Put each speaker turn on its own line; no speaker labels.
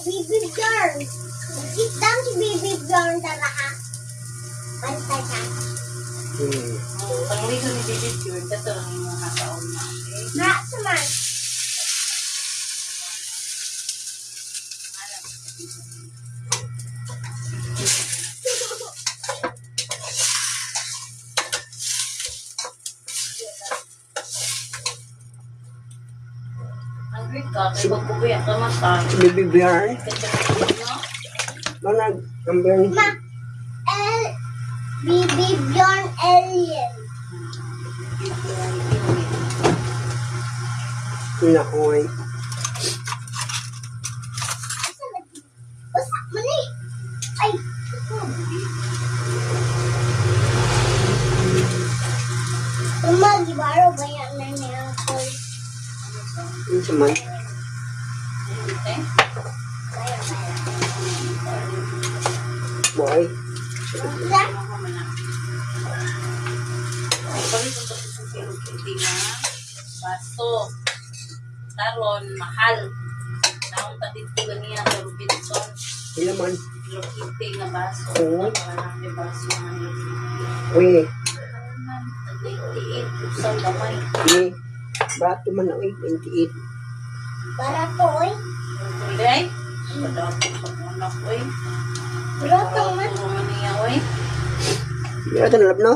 Baby Bjorn. Sit down si Baby Bjorn tara ka. Pantay ka.
Pangligo ni Baby Bjorn, ito lang yung mga taon na.
Ha, saman.
Hungry ka, kaya magpupuya ka mata.
Baby Bjorn. Manag, ang Bjorn.
Ma, Baby Bjorn alien.
Nakoy.
Usak mo ni. Ay. Gibaro ba yan na niya ako?
Ano sa man? Boy.
Isa?
Baso. Taron, mahal. Naong patito ganiya sa Robinson.
Ilan man?
Lokite nga baso.
Oo.
Marami baso nga lokite.
Uy.
98, usang gamay.
Ni. Bato man ang 828.
Para to, oy.
Kulay? Padapo sa anak, oy.
Bro, to man.
Puro man niya, oy.
Hindi natin alam no?